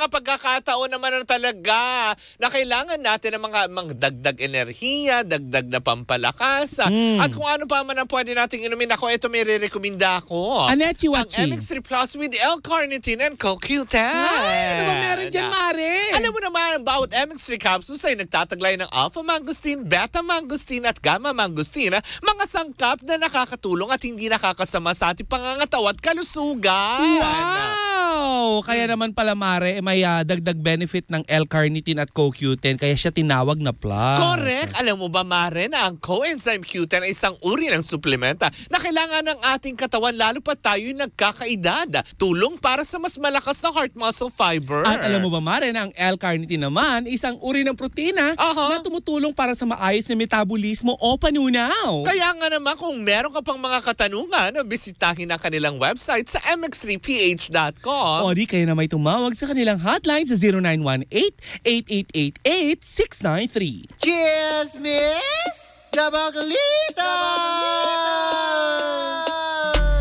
mga pagkakataon naman na talaga na kailangan natin ng mga dagdag enerhiya, dagdag na pampalakas. At kung ano pa man ang pwede nating inumin. Ako, ito may re-recommenda ko. Anechiwachi. Ang MX3 Plus with L-carnitine and CoQ10. Ano ba meron dyan, Mare? Alam mo naman, bawat MX3 capsules ay nagtataglay ng alpha-mangosteen, beta-mangosteen at gamma-mangosteen. Mga sangkap na nakakatulong at hindi nakakasama sa ating pangangatawa at kalusugan. Wow! Kaya naman pala, Mare, may dagdag benefit ng L-carnitine at CoQ10 kaya siya tinawag na plus. Correct. Alam mo ba, Mare, na ang coenzyme Q10 ay isang uri ng suplementa na kailangan ng ating katawan lalo pa tayo'y nagkakaedad. Tulong para sa mas malakas na heart muscle fiber. At alam mo ba, Mare, na ang L-carnitine naman isang uri ng protina na tumutulong para sa maayos na metabolismo o panunaw. Kaya nga naman kung meron ka pang mga katanungan, bisitahin na kanilang website sa mx3ph.com. O di kayo na may tumawag sa kanilang hotline sa 0918-8888-693. Cheers, Miss Dabaglita!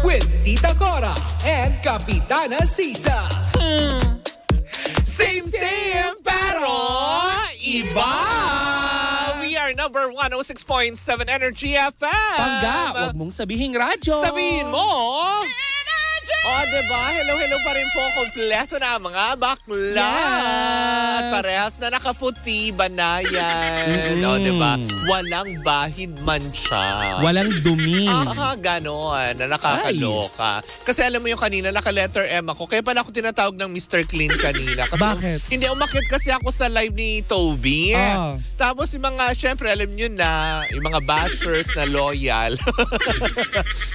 With Tita Cora and Kapitana Sisa. Same pero iba! We are number 106.7 Energy FM. Pangga, huwag mong sabihing radyo. Sabihin mo, diba? Hello pa rin po. Kompleto na mga bakla. Yes. At parehas na nakaputi, banayan. Diba? Walang bahid man siya. Walang dumi. Ganon. Na nakakaloka. Kasi alam mo yung kanina, naka-letter M ako. Kaya pala ako tinatawag ng Mr. Clean kanina. Kasi bakit? Hindi, umakit kasi ako sa live ni Toby. Tapos yung mga, syempre, alam nyo na, yung mga bashers na loyal.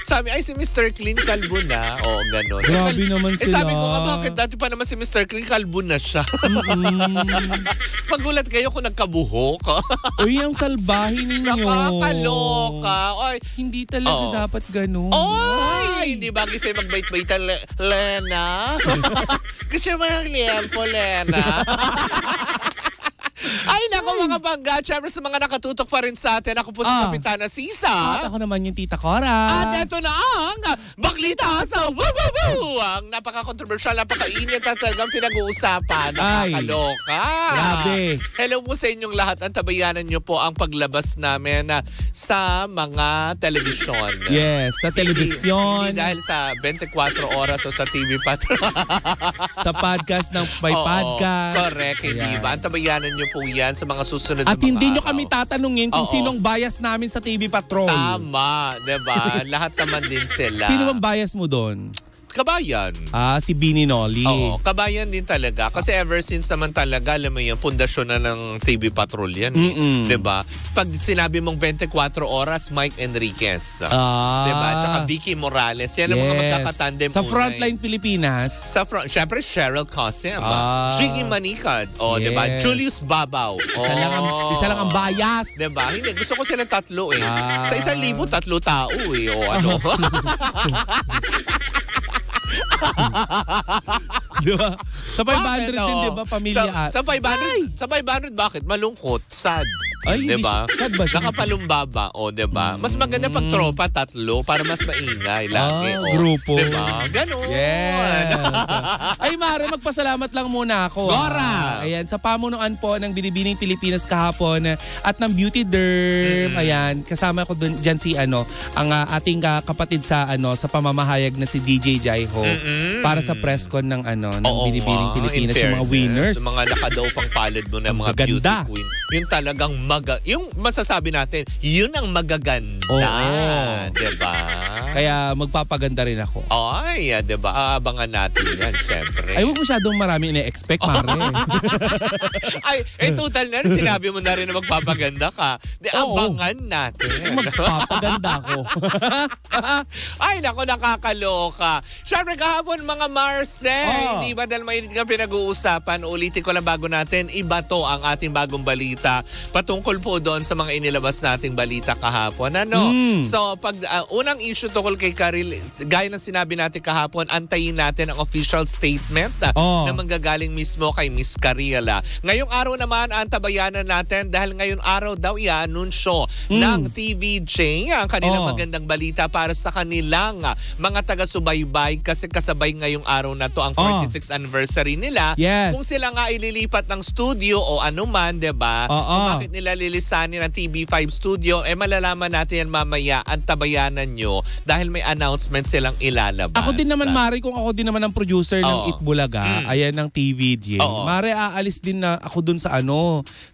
Sabi, ay si Mr. Clean kalbo na. Ganon. Grabe naman sila. Sabi ko nga, bakit dati pa naman si Mr. Clean kalbo na siya. Magulat kayo kung nagkabuhok. Uy, ang salbahe ninyo. Nakakaloka. Hindi talaga dapat ganun. Hindi ba kasi magbait-baitan, Lena? Kasi mga liempo, Lena. Ay, naku mga bangga. Siyempre sa mga nakatutok pa rin sa atin. Ako po si Kapitana Sisa. At ako naman yung Tita Cora. At eto na ang Baklita sa Woo! Ang napaka-controversial, napaka-init at talagang pinag-uusapan. Nakakaloka. Grabe. Hello po sa inyong lahat. Antabayanan nyo po ang paglabas namin sa mga telebisyon. Yes, sa telebisyon. Hindi dahil sa 24 oras o sa TV Patrol. Sa podcast ng by podcast. Correct, hindi ba? Antabayanan nyo po yan sa mga susunod at na mga hindi nyo araw. kami tatanungin kung sinong bias namin sa TV Patrol. Tama, diba? Lahat naman din sila. Sino bang bias mo doon? Kabayan. Si Bini Noli. Oo, kabayan din talaga. Kasi ever since naman talaga, alam mo yung pundasyon na ng TV Patrol yan. Diba? Pag sinabi mong 24 oras, Mike Enriquez. Diba? Tsaka Vicky Morales. Yan ang mga magkakatandem. Sa Frontline Pilipinas. Siyempre, Cheryl Cosim. Jiggy Manicad. Diba? Julius Babaw. Isa lang ang bias. Diba? Hindi, gusto ko silang tatlo Sa 1,000, 3 tao ano? Diba? Sa 500 din, diba, pamilya? Sa 500, bakit? Malungkot, sad. Ay, diba? Sad ba siya? Nakapalumbaba, diba? Mas maganda pag tropa, 3, para mas maingay lagi. Grupo. Diba? Ganon. Yes. Ay, Mare, magpasalamat lang muna ako. Gora! Ayan, sa pamunuan po ng Binibining Pilipinas kahapon at ng Beauty Derm. Ayan, kasama ko dyan si ang ating kapatid sa sa pamamahayag na si DJ Jaiho. Para sa press con ng ng Binibining Pilipinas, yung mga winners. Yung mga nakadaw pang palad mo na mga beauty queen. Yung talagang yung masasabi natin, yun ang magaganda. Diba? Kaya magpapaganda rin ako. Ay, diba? Aabangan natin yan, syempre. Ay, huwag masyadong marami ina-expect, Mare. Ay, total na rin. Sinabi mo na rin na magpapaganda ka. Abangan natin. Magpapaganda ako. Ay, naku, nakakaloka. Syempre, kahapon mga Marcel, hindi ba dahil mainit ka pinag-uusapan, ulitin ko lang bago natin, iba to ang ating bagong balita patungkol po doon sa mga inilabas nating balita kahapon. So, pag unang issue tungkol tungkol kay Karil, gaya ng sinabi natin kahapon, antayin natin ang official statement na manggagaling mismo kay Miss Karila. Ngayong araw naman, antabayanan natin dahil ngayong araw daw i-anunsyo ng TVJ ang kanilang magandang balita para sa kanilang mga taga-subaybay kasi kasabay ngayong araw na to ang 46th anniversary nila. Yes. Kung sila nga ililipat ng studio o anuman, diba? Kung bakit nila lilisanin ang TV5 studio, malalaman natin yan mamaya. Antabayanan nyo dahil may announcement silang ilalabas. Ako din naman, Mari, kung ako din naman ang producer ng Itbulaga, ayan ng TVJ. Mari, aalis din na ako dun sa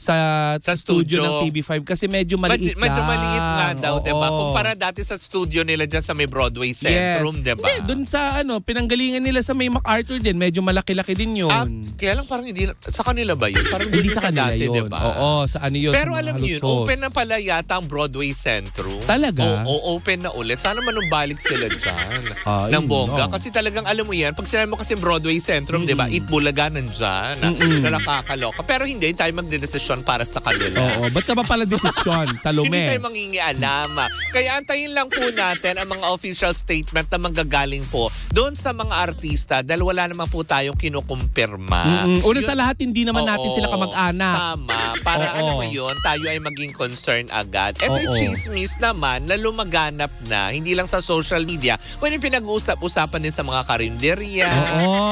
sa studio ng TV5 kasi medyo maliit Medyo maliit nga daw, diba? Kumpara dati sa studio nila dyan sa may Broadway Centrum, diba? Dun sa pinanggalingan nila sa may MacArthur din, medyo malaki-laki din yun. Kaya lang parang hindi, sa kanila ba yun? Parang hindi sa kanila dati, yun. Diba? Sa yun. Pero alam niyo, open na pala yata ang Broadway Centrum. Talaga? Open na ulit. Sana manumbalik sila dyan ng bongga. Kasi talagang alam mo yan, pag sinabi mo kasi Broadway Centrum, diba? Itbulaga nandyan na nakakaloka. Pero hindi tayo magdedesisyon para sa kanila. Ba't ka ba pala desisyon sa lume? Hindi tayo mangingialam. Kaya antayin lang po natin ang mga official statement na manggagaling po doon sa mga artista dahil wala naman po tayong kinukumpirma. Una sa lahat, hindi naman natin sila kamag-anak. Tama. Para alam mo yun, tayo ay maging concerned agad. Ito'y chismis naman na lumaganap na, hindi lang sa social media, kundi pinag-uusap-usapan din sa mga karinderya,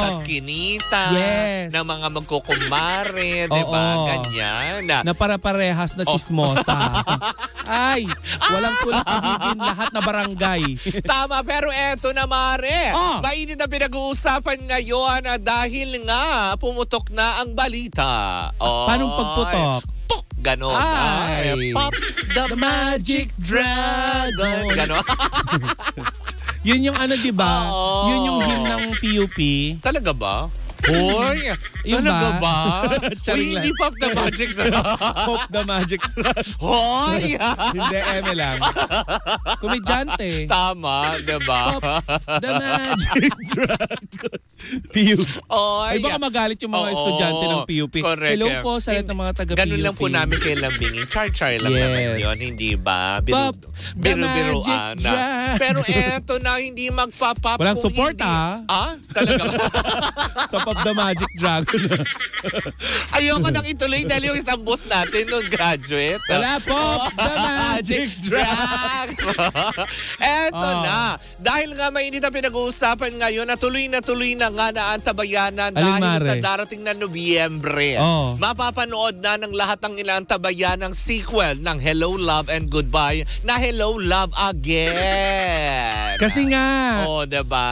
sa skinita, ng mga magkukumare, diba? Ganyan. Na para-parehas na chismosa. Ay, walang kulang lahat na barangay. Tama, pero eto na, Mare. Mainit na pinag-uusapan ngayon dahil nga pumutok na ang balita. Paanong pagputok? Ganon. Ay. Pop the Magic Dragon. Ganon. Yun yung diba? Yun yung hymn ng PUP. Talaga ba? Hoy! Talaga ba? Uy, hindi Pop the Magic Dragon. Pop the Magic Dragon. Hoy! Hindi, eme lang. Komedyante. Tama, diba? Pop the Magic Dragon. PUP. Ay, baka magalit yung mga estudyante ng PUP. Correct. Hello po sa lahat ng mga taga-PUP. Ganun lang po namin kay Lambingin. Char-char lang naman yun, hindi ba? Biru-biruan na. Pero eto na, hindi magpapap. Walang support Talaga ba? Sa Pop the Magic Dragon. Ayoko nang ituloy dahil yung isang boss natin nung graduate. Wala, Pop the Magic Dragon. Eto na. Dahil nga mainit ang pinag-uusapan ngayon, natuloy na nga na ang tabayanan dahil sa darating na Nobyembre. Mapapanood na ng lahat ng ilang tabayanang sequel ng Hello, Love and Goodbye na Hello, Love Again. Kasi nga. Diba?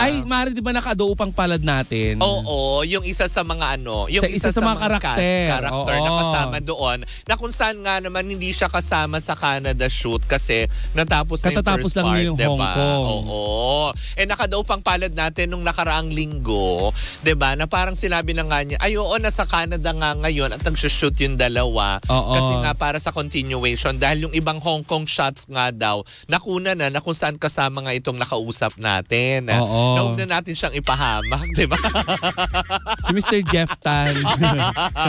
Ay, Mari, di ba nakadoupang palad natin? Oo, yung isa sa mga yung isa sa mga karakter na kasama doon na kung saan nga naman hindi siya kasama sa Canada shoot kasi natapos na yung first lang part, yung diba? Hong Kong. Oo. Nakadaupang palad natin nung nakaraang linggo, diba? Na parang sinabi na nga niya, nasa Canada nga ngayon at nag-shoot yung dalawa. Kasi nga para sa continuation dahil yung ibang Hong Kong shots nga daw nakuna na kung saan kasama nga itong nakausap natin. Na huwag na natin siyang ipahamak, diba? Si Mr. Jeff Tan.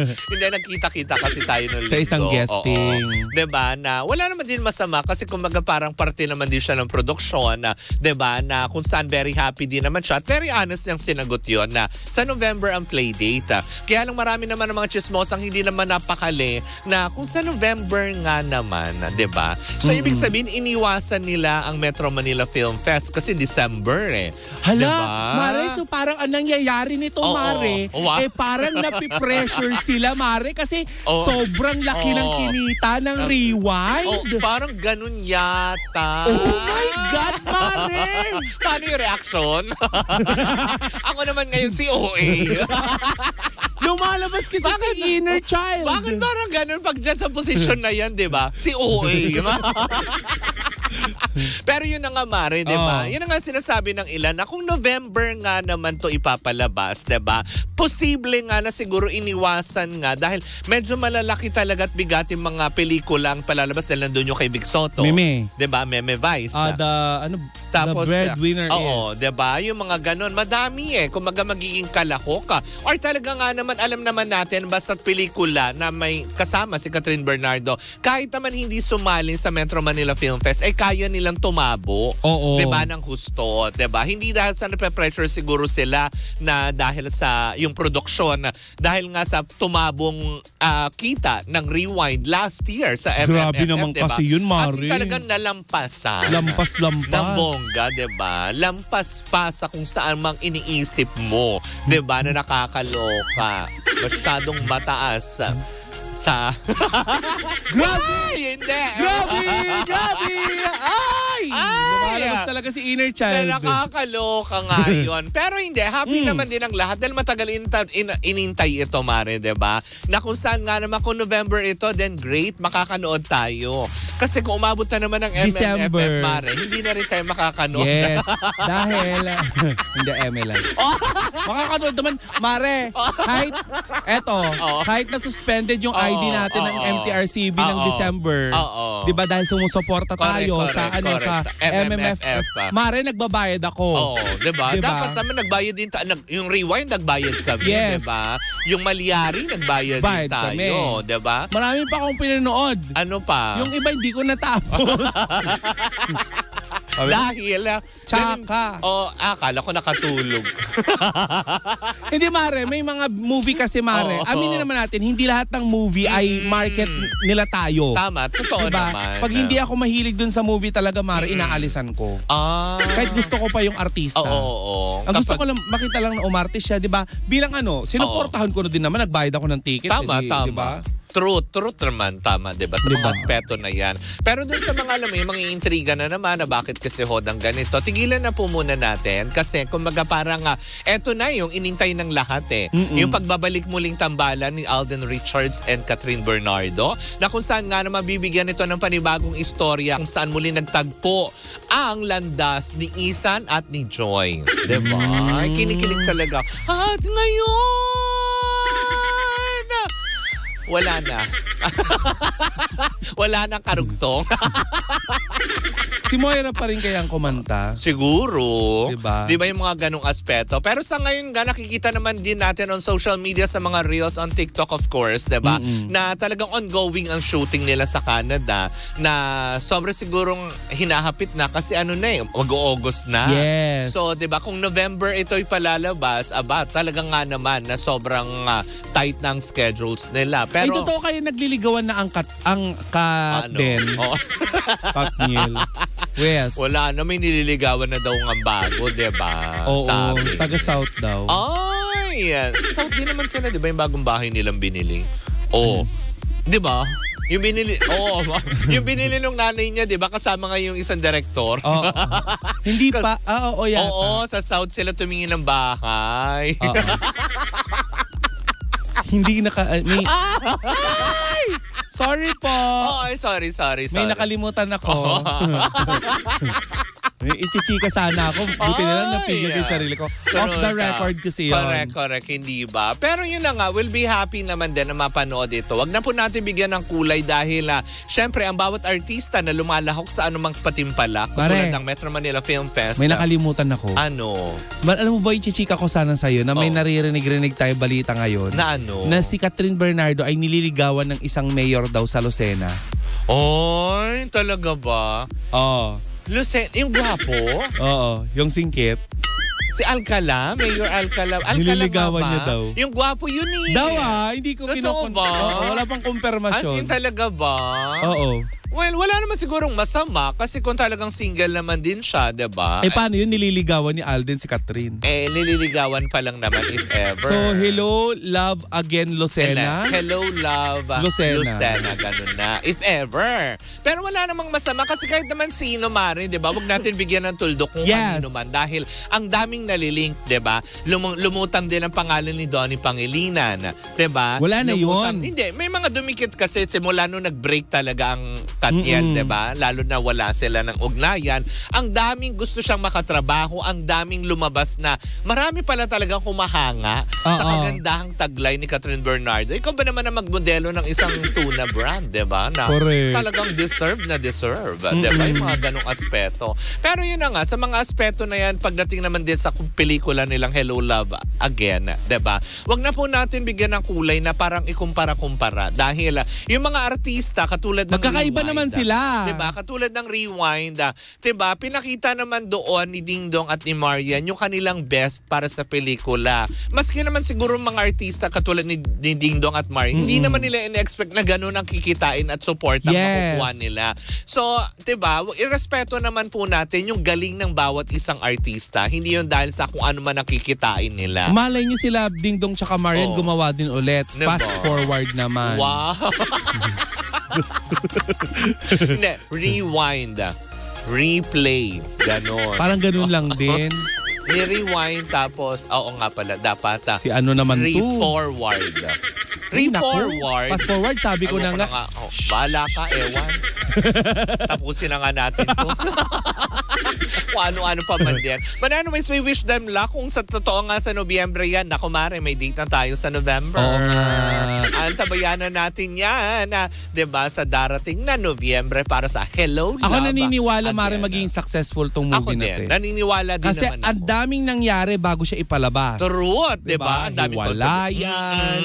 Hindi, nagkita-kita kasi tayo nung linggo. Sa isang guesting. Diba? Na wala naman din masama kasi kumbaga parang parte naman din siya ng produksyon. Diba? Na kung saan very happy din naman siya. At very honest niyang sinagot yun na sa November ang playdate. Kaya lang marami naman ng mga chismosang hindi naman napakali na kung sa November nga naman. Diba? So ibig sabihin, iniwasan nila ang Metro Manila Film Fest kasi December Hala, diba? Mare, so parang ang nangyayari nito, Mare, parang napipressure sila, Mare, kasi sobrang laki ng kinita ng rewind. Parang ganun yata. Oh my God, Mare! Paano yung reaction? Ako naman ngayon si OA. Lumalabas kasi si inner child. Bakit parang ganun pag dyan sa posisyon na yan, di ba? Si OA. Pero yun na nga, Mare, di ba? Yun na nga sinasabi ng ilan na kung November nga naman to ipapalabas, di ba? Posible nga na siguro iniwasan nga dahil medyo malalaki talaga at bigat yung mga pelikula ang palalabas dahil nandun yung kay Vic Soto. Meme. Di ba? Meme Vice. Tapos, the breadwinner is. Oo, di ba? Yung mga ganun. Madami kung magiging kalahok ka. Or talaga nga naman, alam naman natin, basta pelikula na may kasama si Catherine Bernardo, kahit naman hindi sumali sa Metro Manila Film Fest, kaya nila silang tumabo. Oo. 'Di ba, ng husto, 'di ba? Hindi dahil sa nape-pressure siguro sila na dahil sa yung produksyon, dahil nga sa tumabong kita ng Rewind last year sa MMFF. Grabe naman diba? kasi yun, Mari. Kasi talagang nalampasan. Lampas-lampas. Ng bongga, 'di ba? Lampas pa sa kung saan mang iniisip mo, 'di ba, na nakakaloka. Masyadong mataas sa Grabe! Ay, hindi! Grabe! Ay! Lumalabas talaga si inner child. Na nakakaloka nga yun. Pero hindi, happy naman din ang lahat dahil matagal inintay ito, Mare, diba? Na kung saan nga naman kung November ito, then great, makakanood tayo. Kasi kung umabot na naman ng MMFF, Mare, hindi na rin tayo makakanood. Yes, dahil hindi MLI. Makakanood naman, Mare, kahit na suspended yung ID natin ng MTRCB ng December. Diba dahil sumusuporta tayo sa MMFF. Mare, nagbabayad ako. Diba? Dapat naman nagbayad din yung Rewind nagbayad kami, yes. Diba? Yung Malyari nagbayad din tayo, diba? Marami pa akong pinanood. Ano pa? Yung iba hindi ko natapos. Dahil tsaka. Akala ko nakatulog. Hindi, Mare, may mga movie kasi, Mare. Aminin naman natin, hindi lahat ng movie ay market nila tayo. Tama, totoo diba? naman. Pag hindi ako mahilig dun sa movie talaga, Mare, inaalisan ko. Kahit gusto ko pa yung artista. Ang gusto ko lang, makita lang na umartist siya, diba? Bilang sinuportahan ko na din naman, nagbayad ako ng ticket. Tama. Diba? Truth naman, tama, diba? Sa mga aspeto na yan. Pero dun sa mga, alam mo, yung mga intriga na naman na bakit kasi hodang ganito, tigilan na po muna natin kasi kumbaga parang eto na yung inintay ng lahat Yung pagbabalik muling tambalan ni Alden Richards and Catherine Bernardo na kung saan nga na mabibigyan ito ng panibagong istorya kung saan muli nagtagpo ang landas ni Ethan at ni Joy. Diba? Kinikilig talaga. At ngayon! Wala na. Wala nang karugtong. Si Moira pa rin kayang kumanta. Siguro. Diba? Diba yung mga ganong aspeto? Pero sa ngayon nga, nakikita naman din natin on social media sa mga reels on TikTok, of course, diba? Na talagang ongoing ang shooting nila sa Canada na sobrang sigurong hinahapit na kasi mag-August na. Yes. So, diba, kung November ito'y palalabas, talagang nga naman na sobrang tight ng schedules nila. Pero, ay, totoo kayo nagliligawan na ang Katden. Katniel. Yes. Wala na, may nililigawan na daw ng bago, diba? Oo, sabi. taga-South daw. Ay, South din naman sila, diba? Yung bagong bahay nilang binili. Diba? Yung binili, yung binili nung nanay niya, diba? Kasama nga yung isang director. Hindi pa, yata. Oo, sa South sila tumingin ng bahay. Hindi sorry po. Sorry. May nakalimutan ako. Ichichika sana ako. Buti na lang napigil ko yung sarili ko. Off the record kasi yun. Correct. Hindi ba? Pero yun na nga, we'll be happy naman din na mapanood ito. Wag na po natin bigyan ng kulay dahil syempre, ang bawat artista na lumalahok sa anumang patimpalak, tulad ng Metro Manila Film Fest. May nakalimutan ako. Ano? Alam mo ba, ichichika ko sana sa'yo na may naririnig-rinig tayo balita ngayon. Na ano? Na si Catherine Bernardo ay nililigawan ng isang mayor daw sa Lucena. Oy, talaga ba? Oo. Lucena, yung gwapo? Oo, yung singkit. Si Alcala, Mayor Alcala. Nililigawan niya daw. Yung gwapo yun Daw hindi ko ba? Wala pang kumpirmasyon. As in talaga ba? Oo. Well, wala naman sigurong masama kasi kung talagang single naman din siya, diba? Paano yun nililigawan ni Alden si Catherine? Nililigawan pa lang naman if ever. So, hello, love again, Lucena? Hello, love, Lucena, ganun na. If ever. Pero wala namang masama kasi kahit naman sino, Mari, diba? Huwag natin bigyan ng tuldok kung kanino man. Dahil ang daming nalilink, diba? Lumutang din ang pangalan ni Donnie Pangilinan, diba? Wala na yun. Hindi, may mga dumikit kasi simula nung nag-break talaga ang Katniel, diba? Lalo na wala sila ng ugnayan. Ang daming gusto siyang makatrabaho, ang daming lumabas na marami pala talagang humahanga sa kagandahang taglay ni Catherine Bernardo. Ikaw ba naman ang magmodelo ng isang tuna brand, diba? Na talagang deserve, diba? Yung mga ganong aspeto. Pero yun na nga, sa mga aspeto na yan, pagdating naman din sa pelikula nilang Hello, Love Again, diba? Wag na po natin bigyan ng kulay na parang ikumpara-kumpara. Dahil yung mga artista, katulad ng magkakaiba naman sila. Diba? Katulad ng Rewind. Diba? Pinakita naman doon ni Ding Dong at ni Marian yung kanilang best para sa pelikula. Maski naman siguro mga artista katulad ni Ding Dong at Marian, hindi naman nila in-expect na ganun ang kikitain at support ang makukuha nila. So, diba? Irespeto naman po natin yung galing ng bawat isang artista. Hindi yun dahil sa kung ano man ang kikitain nila. Malay nyo sila, Ding Dong tsaka Marian, gumawa din ulit. Fast forward naman. Wow! Hindi, rewind. Replay. Ganon. Parang ganun lang din. Ni-rewind tapos, oo nga pala, dapat si ano naman re-forward. Re-forward. Fast forward, sabi ko na nga. Bala ka, ewan. Tapusin na nga natin to. Kung ano-ano pa man din. But anyways, we wish them luck. Kung sa totoo nga sa Nobyembre yan, naku mare, may date na tayo sa November. Oo nga. Antabayanan natin yan, diba, sa darating na Nobyembre para sa Hello Love. Ako naniniwala, mare, maging successful tong movie na to. Naniniwala din kasi naman ako. Kasi ang daming nangyari bago siya ipalabas. Truth, diba? Ang daming hiwalayan,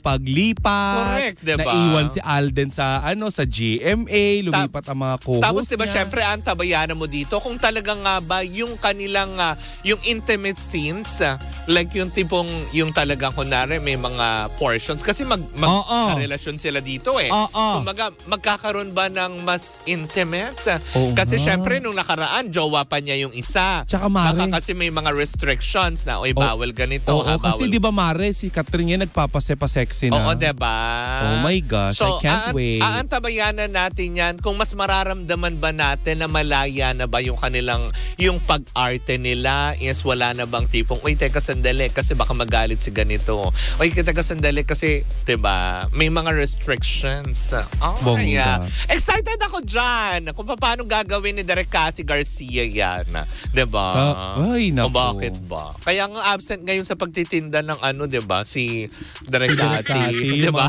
paglipat. Correct, diba? Naiwan si Alden sa sa GMA, lumipat ang mga co-host tapos diba, syempre, antabayanan mo dito kung talagang nga ba yung kanilang, yung intimate scenes, like yung tipong, yung talagang kunwari may mga portions. Kasi mag-relasyon sila dito eh. Kumaga, magkakaroon ba ng mas intimate? Kasi syempre, nung nakaraan, jowa pa niya yung isa. Tsaka Mare. Baka kasi may mga restrictions na, bawal ganito. Kasi di ba Mare, si Catherine yan nagpapasepa-sexy na. Oo, diba? Oh my gosh, so, I can't wait. Aantabayanan natin yan kung mas mararamdaman ba natin na malaya na ba yung kanilang, yung pag-arte nila is wala na bang tipong, uy, teka sandali kasi baka magalit si ganito. Uy, teka sandali kasi, diba, may mga restrictions. Bongga. Excited ako dyan kung paano gagawin ni Direk Cathy Garcia yan. Diba? Ay, naku. O bakit ba? Kaya nga absent ngayon sa pagtitinda ng diba, si Direk Cathy. Diba?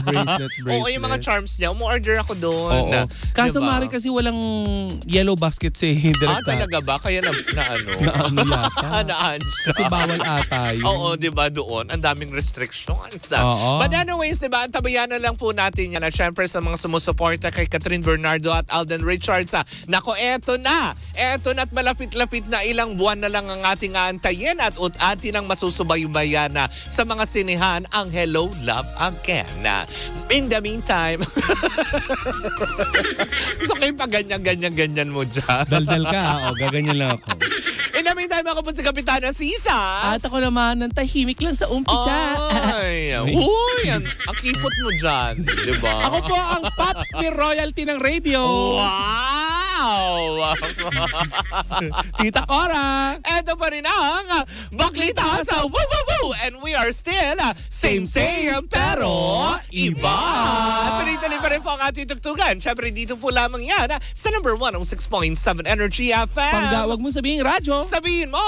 Oo, yung mga charms niya. Umu-order ako doon. Kaso diba? Mari kasi walang yellow basket si Direk Cathy. Talaga ba? Kaya na yata. Kasi bawal ata yun. Oo, diba doon? Ang daming restrictions. But anyways, diba, antabayanan lang po natin yan. At syempre sa mga sumusuporta kay Catherine Bernardo at Alden Richards. Nako, eto na. Eto na at malapit-lapit na, ilang buwan na lang ang ating aantayin at atin ang masusubaybayan na sa mga sinehan ang Hello Love Again. In the meantime, gusto kayo pa ganyan mo dyan. Daldal ka, gaganyan lang ako. In the meantime, ako po si Kapitana Sisa. At ako naman, ng tahimik lang sa umpisa. Ay, uy, ang kipot mo dyan, diba? Ako po ang Pops ni Royalty ng radio. Wow! Tita Cora! Eto pa rin ang Baklita sa Woo Woo Woo! And we are still same pero iba! Tuloy-tuloy pa rin po ang ating tugtugan. Siyempre dito po lamang yan sa number 106.7 Energy FM. Pangga, wag mo sabihin radyo. Sabihin mo!